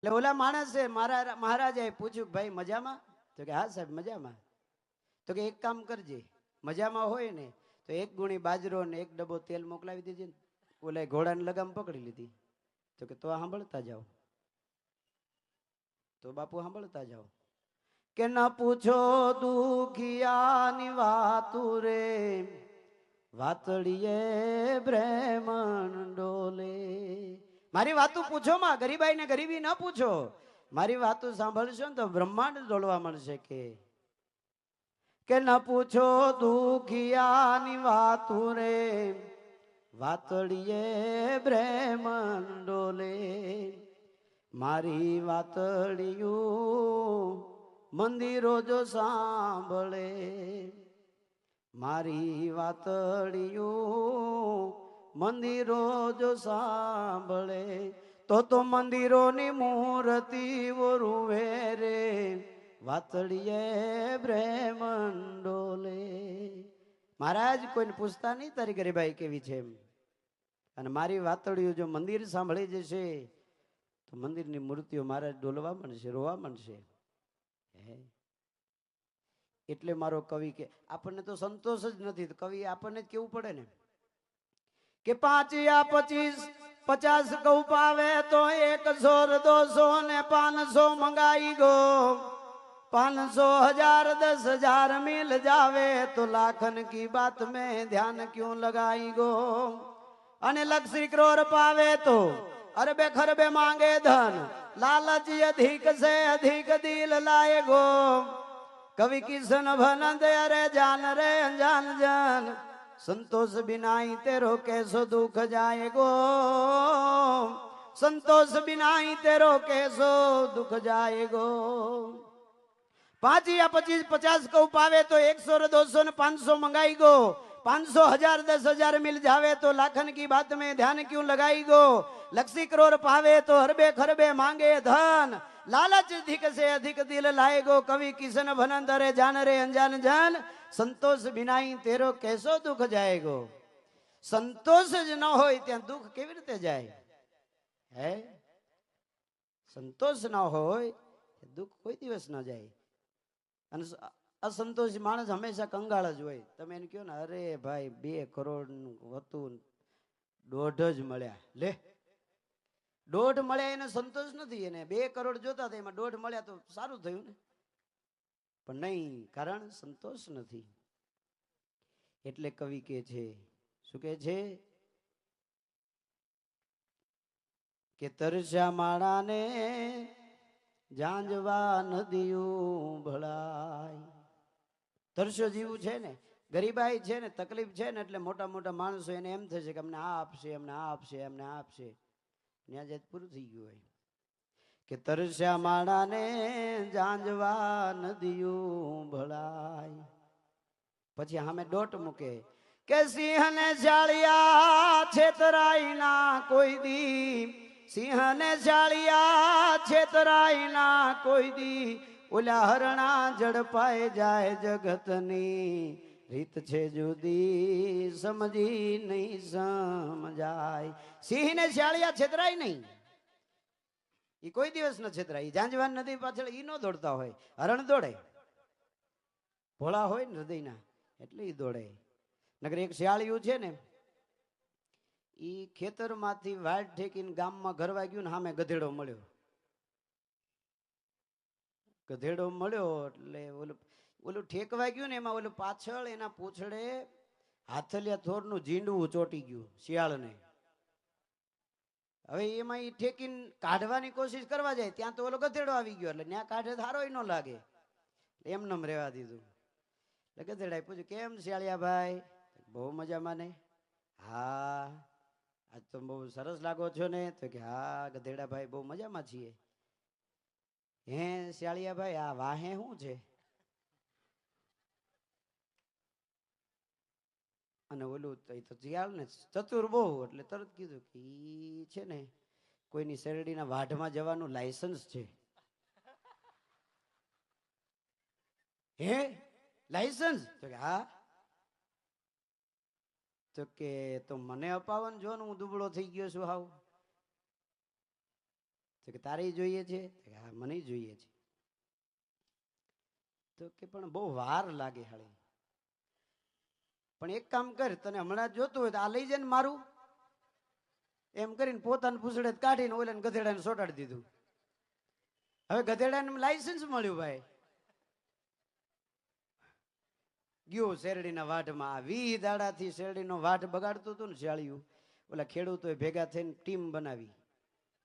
એટલે ઓલા માણસે મહારાજાએ પૂછ્યું, ભાઈ મજામાં? તો કે હા સાહેબ મજામાં. તો કે એક કામ કરજે, મજામાં હોય ને તો એક ગુણી બાજરો ને એક ડબ્બો તેલ મોકલાવી દેજે ને. ઓલા ઘોડાની લગામ પકડી લીધી. તો કે તો સાંભળતા જાઓ. તો બાપુ સાંભળતા જાઓ કે ન પૂછો દુખિયાની વાતુ રે, વાતળીએ બ્રહ્મણ ડોલે. મારી વાતું પૂછો માં, ગરીબાઈ ને ગરીબી ન પૂછો. મારી વાતું સાંભળશો ને તો બ્રહ્માંડ ડોલવા મળશે. કે ન પૂછો દુખિયાની વાતું રે, વાતળીએ બ્રહ્મણ ડોલે. મારી વાતળિયું મંદિરો જો સાંભળે, મારી વાતળિયું મંદિરો જો સાંભળે, તો મંદિરોની મૂર્તિ રૂવે રે, વાતળીએ બ્રહ્મંડોલે. મહારાજ કોઈને પૂછતા નહીં તારી ગરીબાઈ કેવી છે એમ. અને મારી વાતળિયું જો મંદિર સાંભળી જશે તો મંદિરની મૂર્તિઓ મહારાજ ડોલવા માંડશે, રોવા માંડશે. એટલે મારો કવિ કે આપણને તો સંતોષ જ નથી, તો કવિ આપણને જ કેવું પડે ને કે 5 યા 25 50 કઉ પાવે તો 100 200 ને 500 મંગાઈ ગો. 500 1000 10,000 मिल जावे तो लाखन की बात में ध्यान क्यों लगाई गो. અને લક્ષી કરોડ પાવે તો અરબે ખરબે માંગે ધન, લાલચ અધિક से अधिक दिल लाए गो. कवि किशन भनंद अरे जान रे अनजान जान, संतोष बिनाई तेरो कैसो दुख जाएगो. संतोष बिनाई तेरो कैसो दुख जाएगो. 5 या 25 50 को पावे तो 100 200 ने 500 मंगाई गो. 500 1000 10,000 मिल जावे तो लाखन की बात में ध्यान क्यों लगाई गो. लक्षी करोड़ पावे तो हरबे खरबे मांगे धन, लालच अधिक से अधिक दिल लाए गो. कवि किशन भनंद रे जान रे अनजान जान, संतोष बिनाई तेरो कैसो दुख जाएगो. संतोष ज न हो ત્યાં દુઃખ કેવી રીતે જાય? હે, સંતોષ ન હોય દુઃખ કોઈ દિવસ ન જાય. અને અસંતોષી માણસ હંમેશા કંગાળ જ હોય. તમે એને કહો ને અરે ભાઈ 2 કરોડ નું હતું, 1.5 જ મળ્યા, લે 1.5 મળ્યા એને સંતોષ નથી. એને 2 કરોડ જોતા હતા, એમાં 1.5 મળ્યા તો સારું થયું ને. પણ નહીં, કારણ સંતોષ નથી. એટલે કવિ કે છે, શું કે છે કે તરસ્યા માળાને જાંજવા નદીયું ભળાય. તરસ્યો જીવું છે ને, ગરીબાઈ છે ને, તકલીફ છે ને, એટલે મોટા મોટા માણસો એને એમ થશે કે અમને આ આપશે, અમને આ આપશે, અમને આ આપશે. ત્યાં જ પૂરું થઈ ગયું હોય કે તરસ્યા માળાને જાંજવા નદીયું ભળાય. પછી સામે ડોટ મૂકે કે સિંહ ને જાળિયા છેતરાઈ ના કોઈ દી, સિંહ ને જાળિયા છેતરાઈ ના કોઈ દી, ઓલા હરણા ઝડપાઈ જાય જગતની રીત છે જુદી, સમજી નહીં સમજાય. સિંહ ને જાળિયા છેતરાય નહીં, એ કોઈ દિવસ ન છેતરાય. જાંજવાન નદી પાછળ ઈ ન દોડતા હોય, હરણ દોડે, ભોળા હોય ને હૃદયના એટલે ઈ દોડે. નગર એક શિયાળિયું છે ને, ઈ ખેતરમાંથી વાડ ઠેકીને ગામમાં ઘરવા ગયું ને સામે ગધેડો મળ્યો. ગધેડો મળ્યો એટલે ઓલું ઠેકવા ગયું ને, એમાં ઓલું પાછળ એના પૂંછડે હાથલિયા થોરનું ઝીંડવું ચોટી ગયું શિયાળને. હવે એમાં ઈ ઠેકીને કાઢવાની કોશિશ કરવા જાય, ત્યાં તો ઓલો ગધેડો આવી ગયો, એટલે ત્યાં કાઢે ધારો ન લાગે, એમનેમ રહેવા દીધું. એટલે ગધેડાએ પૂછ્યું, કેમ શિયાળિયા ભાઈ? બહુ મજામાં ને? હા. આજ તો બહુ સરસ લાગો છો ને? તો કે હા ગધેડા ભાઈ બહુ મજામાં છીએ. હે શિયાળિયા ભાઈ આ વાહે શું છે? અને ઓલું તો શિયાળ ને ચતુર બહુ, એટલે તરત કીધું કે ઈ છે ને કોઈની શેરડીના વાઢમાં જવાનું લાયસન્સ છે. હે લાયસન્સ? તો કે હા. તો કે તો મને અપાવન જો ને, હું દુબળો થઈ ગયો છું હાવ. તો કે તારે જોઈએ છે? હા મને જોઈએ છે. તો કે પણ બહુ વાર લાગે હાળી, પણ એક કામ કર, તને હમણાં જોતું હોય તો આ લઈ જાય ને મારું, એમ કરીને પોતાને પૂછડે કાઢીને ઓલાને ગધેડાને સોટાડી દીધું. હવે ગધેડાને લાયસન્સ મળ્યું ભાઈ. ગયો શેરડીના વાઢમાં. 20 દાડાથી શેરડીનો વાઢ બગાડતું હતું ને શિયાળિયું. ઓલા ખેડૂતોએ ભેગા થઈને ટીમ બનાવી,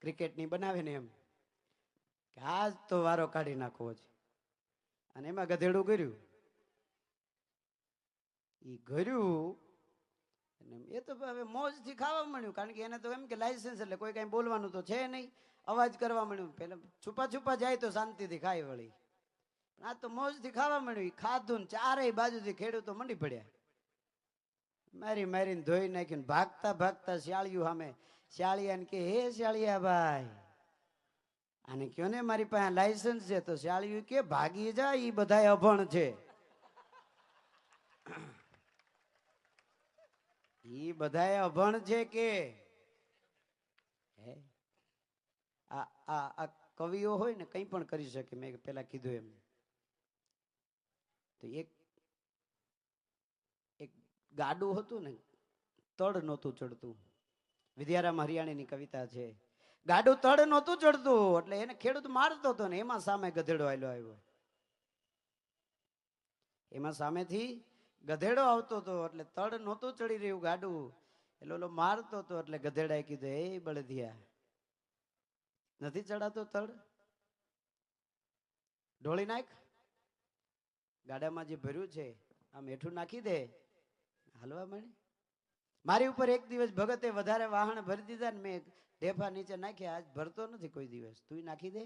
ક્રિકેટની બનાવે ને એમ, કે આજ તો વારો કાઢી નાખવો છે. અને એમાં ગધેડું કર્યું. એ કર્યું એ તો હવે મોજથી ખાવા મળ્યું, કારણ કે એને તો એમ કે લાયસન્સ એટલે કોઈ કઈ બોલવાનું તો છે નહીં, અવાજ કરવા મળ્યું. પેલા છુપા છુપા જાય તો શાંતિથી ખાય વળી, આ તો મોજથી ખાવા મળ્યું. ખાધું ને ચારેય બાજુથી ખેડૂતો મંડી પડ્યા, મારી મારીને ધોઈ નાખ્યું. ભાગતા ભાગતા શિયાળિયું સામે. શિયાળિયાને કે હે શિયાળિયા ભાઈ, આને કયો ને મારી પાસે લાયસન્સ છે. તો શિયાળિયું કે ભાગી જાય, એ બધા અભણ છે, ઈ બધાએ અભણ છે કે આ કવિઓ હોય ને કંઈ પણ કરી શકે. મેં પેલા કીધું એમ, તો એક ગાડું હતું ને, તળ નહોતું ચડતું. વિદ્યારામ હરિયાણીની કવિતા છે. ગાડું તળ નહોતું ચડતું એટલે એને ખેડૂત મારતો હતો ને એમાં સામે ગધેડો આયલો આવ્યો. એમાં સામેથી ગધેડો આવતો હતો એટલે તળ નહોતું ચડી રહ્યું ગાડું, એટલે ઓલો મારતો હતો. એટલે ગધેડાએ કીધું, એ બળદિયા, નથી ચડાતો તળ, ઢોળી નાખ, ગાડામાં જે ભર્યું છે આમ હેઠું નાખી દે, હાલવા માંડે. મારી ઉપર એક દિવસ ભગતે વધારે વાહન ભરી દીધા ને મેં ઢેફા નીચે નાખ્યા, આજ ભરતો નથી કોઈ દિવસ, તું નાખી દે.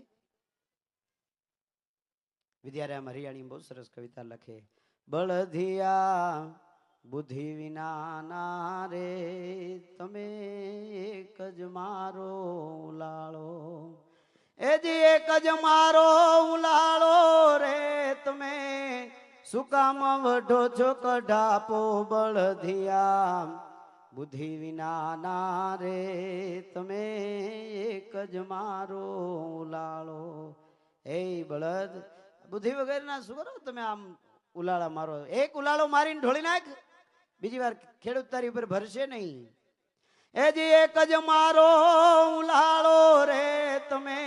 વિદ્યારામ હરિયાણી બહુ સરસ કવિતા લખે. બળધિયા બુદ્ધિ વિના રે તમે એક જ મારો ઉલાળો, એ જી એક જ મારો ઉલાળો રે તમે શું કામ વઢો છો કઢાપો. બળધિયા બુદ્ધિ વિના રે તમે એક જ મારો ઉલાળો. એ બળદ, બુદ્ધિ વગરના શું કરો તમે આમ ઉલાળા મારો? એક ઉલાળો મારીને ઢોળી નાખ, બીજી વાર ખેડૂત તારી ઉપર ભરશે નહીં. એ જી એક જ મારો ઉલાળો રે તમે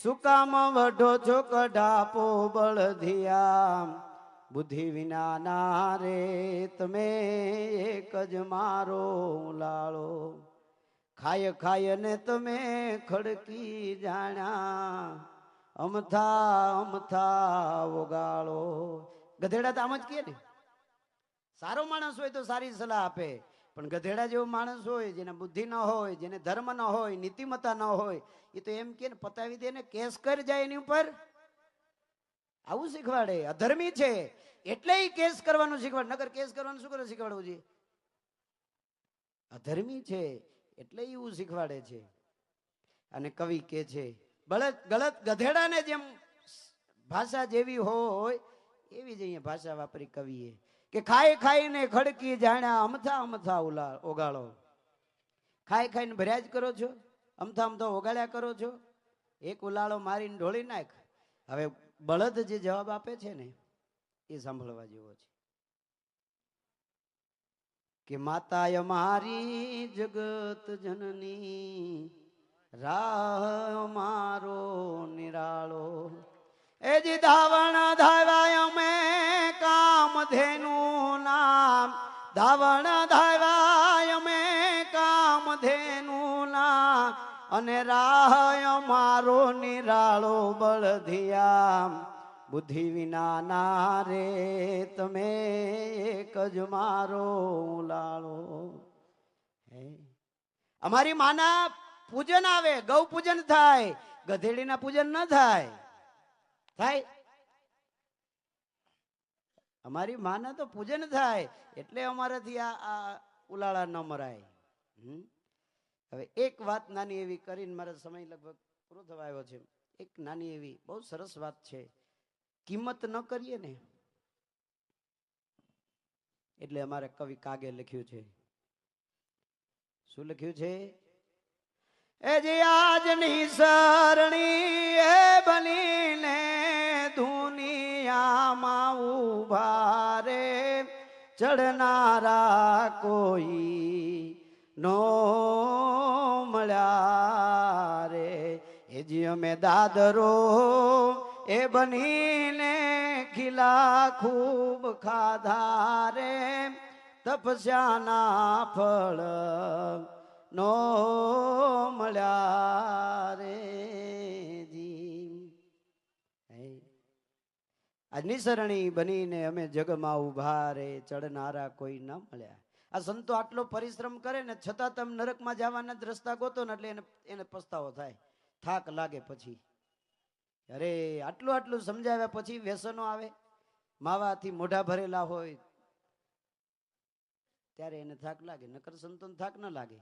શું કામ વઢો છો કઢાપો. બળધિયા બુદ્ધિ વિના રે તમે એક જ મારો ઉલાળો. ખાય ખાય ને તમે ખડકી જાણ્યા, અમથા અમથા વગાળો. ગધેડા તો આમ જ કહે ને, સારો માણસ હોય તો સારી સલાહ આપે, પણ ગધેડા જેવો માણસ હોય, જેને બુદ્ધિ ન હોય, જેને ધર્મ ન હોય, નીતિમત્તા ન હોય, એ તો એમ કે પતાવી દે ને, કેસ કરી જાય એની ઉપર, આવું શીખવાડે. અધર્મી છે એટલે કેસ કરવાનું શીખવાડે, નકર કેસ કરવાનું શું કરે શીખવાડવું છે? અધર્મી છે એટલે એવું શીખવાડે છે. અને કવિ કે છે ગલત ગધેડાને જેમ ભાષા જેવી હોય એવી જ અહીંયા ભાષા વાપરી કવિએ, કે ખાઈ ખાઈને ખડકી જાણ્યા, અમથા અમથા ઓગાળો. ખાઈ ખાઈને ભર્યા જ કરો છો, અમથા અમથા ઓગાળ્યા કરો છો, એક ઉલાળો મારીને ઢોળી નાખ. હવે બળદ જે જવાબ આપે છે ને એ સાંભળવા જેવો છે, કે માતા અમારી જગત જનની રાહ મારો નિરાળો. એ જી ધાવણ ધાવાય અમે કામધેનું નામ, ધાવણ ધાવાય અમે કામધેનું નામ, અને રાહ મારો નિરાળો. બળધિયા બુદ્ધિ વિના રે તમે એક જ મારો લાળો. અમારી માના પૂજન આવે, ગૌ પૂજન થાય, ગધેડીના પૂજન ન થાય. થાય અમારી માના તો પૂજન થાય એટલે અમારાથી આ ઉલાળા ન મરાય. હવે એક વાત નાની એવી કરીને મારો સમય લગભગ પૂરો થવા આવ્યો છે. એક નાની એવી બહુ સરસ વાત છે, કિંમત ન કરીએ ને એટલે અમારે કવિ કાગે લખ્યું છે. શું લખ્યું છે? એ જે આજની સરણી એ બનીને દુનિયામાં ઉભા રે ચડનારા કોઈ નો મળ્યા રે. એ જે અમે દાદરો એ બનીને ખીલા ખૂબ ખાધા રે તપસ્યાના ફળ નો મળ્યા રે જી. આ નિસરણી બનીને અમે જગમાં ઉભા રે ચડનારા કોઈ ન મળ્યા. આ સંતો આટલો પરિશ્રમ કરે ને છતાં તમે નરકમાં જવાના જ રસ્તા ગોતો ને એટલે એને પસ્તાવો થાય, થાક લાગે. પછી અરે આટલું આટલું સમજાવ્યા પછી વ્યસનો આવે, માવાથી મોઢા ભરેલા હોય ત્યારે એને થાક લાગે. નકર સંતોને થાક ન લાગે,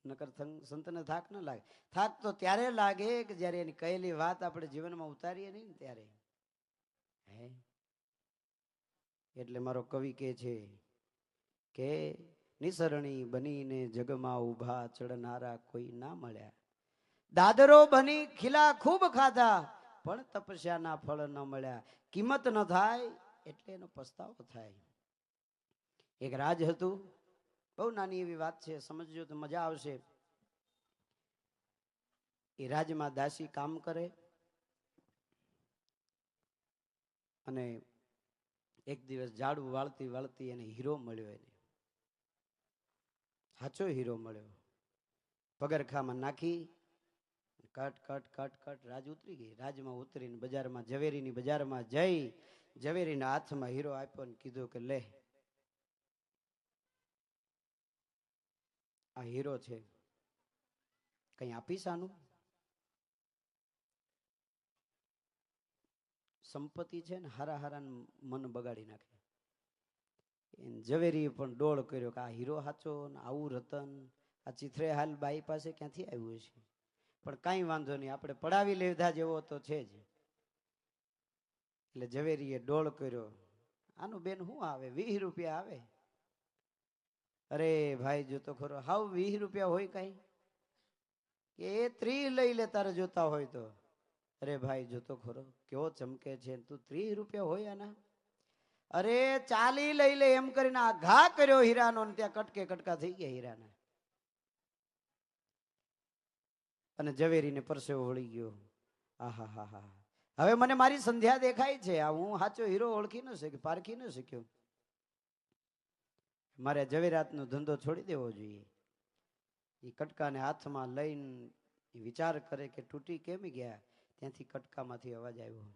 નકર સંતને થાક ન લાગે. થાક તો ત્યારે લાગે કે જયારે એની કહેલી વાત આપણે જીવનમાં ઉતારીએ નહીં ને ત્યારે. હે એટલે મારો કવિ કે છે કે નિસરણી બનીને જગમાં ઉભા ચડનારા કોઈ ના મળ્યા. દાદરો બની ખીલા ખૂબ ખાધા પણ તપસ્યાના ફળ ન મળ્યા. કિંમત ન થાય એટલે એનો પસ્તાવો થાય. એક રાજ હતું, બહુ નાની એવી વાત છે, સમજજો તો મજા આવશે. એ રાજમાં દાસી કામ કરે અને એક દિવસ ઝાડુ વાળતી વાળતી એને હીરો મળ્યો. એને સાચો હીરો મળ્યો. પગરખામાં નાખી કટ કટ કટ કટ રાજ ઉતરી ગઈ. રાજમાં ઉતરીને બજારમાં ઝવેરીની બજારમાં જઈ ઝવેરીના હાથમાં હીરો આપ્યો ને કીધું કે લે આ હીરો છે, કઈ આપીશ આનું? સંપત્તિ છે ને હારા હારા મન બગાડી નાખે. ઝવેરી પણ ડોળ કર્યો કે આ હીરો સાચો ને આવું રતન આ ચિત્રે હાલ બાઈ પાસે ક્યાંથી આવ્યું છે? પણ કઈ વાંધો નહીં, આપણે પડાવી લીધા જેવો તો છે જ. એટલે ઝવેરીએ ડોળ કર્યો, આનું બેન શું આવે, 20 રૂપિયા આવે. અરે ભાઈ જોતો ખરો, હાવ 20 રૂપિયા હોય કઈ? કે એ 30 લઈ લે તારે જોતા હોય તો. અરે ભાઈ જોતો ખરો કેવો ચમકે છે, તું 30 રૂપિયા હોય આના? અરે 40 લઈ લે એમ કરીને આ ઘા કર્યો હીરાનો ને ત્યાં કટકે કટકા થઈ ગયા હીરાના. અને ઝવેરીને પરસેવો વળી ગયો. આહા હા હા, હવે મને મારી સંધ્યા દેખાય છે, આ હું સાચો હીરો ઓળખી ન શક્યો, પારખી ન શક્યો. મારે ઝવેરાતનો ધંધો છોડી દેવો જોઈએ. એ કટકાને હાથમાં લઈને વિચાર કરે કે તૂટી કેમ ગયા. ત્યાંથી કટકામાંથી અવાજ આવ્યો.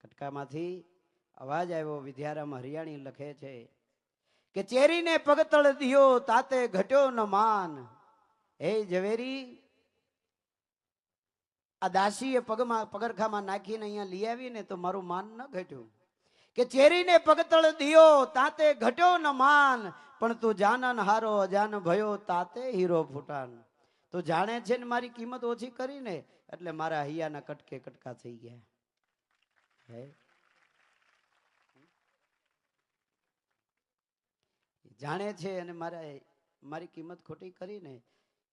કટકામાંથી અવાજ આવ્યો. વિદ્યારામાં હરિયાણી લખે છે કે ચેરીને પગતળ દિયો તાતે ઘટ્યો ન માન. હે ઝવેરી, આ દાસીએ પગરખામાં નાખીને અહીંયા લઈ આવીને તો મારું માન ન ઘટ્યું. કે ચેરીને પગતળ દિયો તાતે ઘટ્યો ન માન, પણ તું જાનન હારો અજાન ભયો તાતે હીરો ફૂટાન. તો જાણે છે ને મારી કિંમત ઓછી કરીને એટલે મારા હૈયાના કટકે કટકા થઈ ગયા. હે જાણે છે અને મારી કિંમત ખોટી કરીને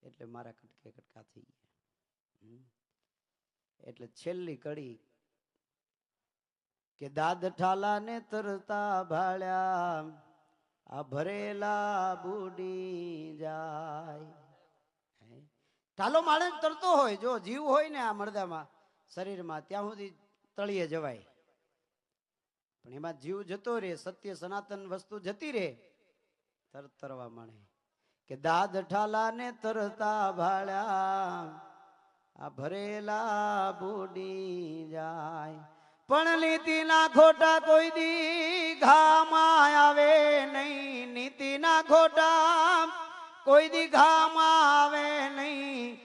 એટલે મારા કટકે કટકા થઈ ગયા. એટલે છેલ્લી કડી કે દાદ ઠાલા ને તરતા ભાળ્યા આ ભરેલા બુડી જાય. ઠાલો માણસ તરતો હોય, જો જીવ હોય ને આ મળદામાં શરીરમાં ત્યાં સુધી તળિયે જવાય, પણ એમાં જીવ જતો રે, સત્ય સનાતન વસ્તુ જતી રે, તરવા માંડે. કે દાદ ઠાલા ને તરતા ભાળ્યા આ ભરેલા બુડી જાય. પણ નીતિના ખોટા કોઈ દી ઘામાં આવે નહીં, નીતિના ખોટા કોઈ દી ઘામાં આવે નહીં.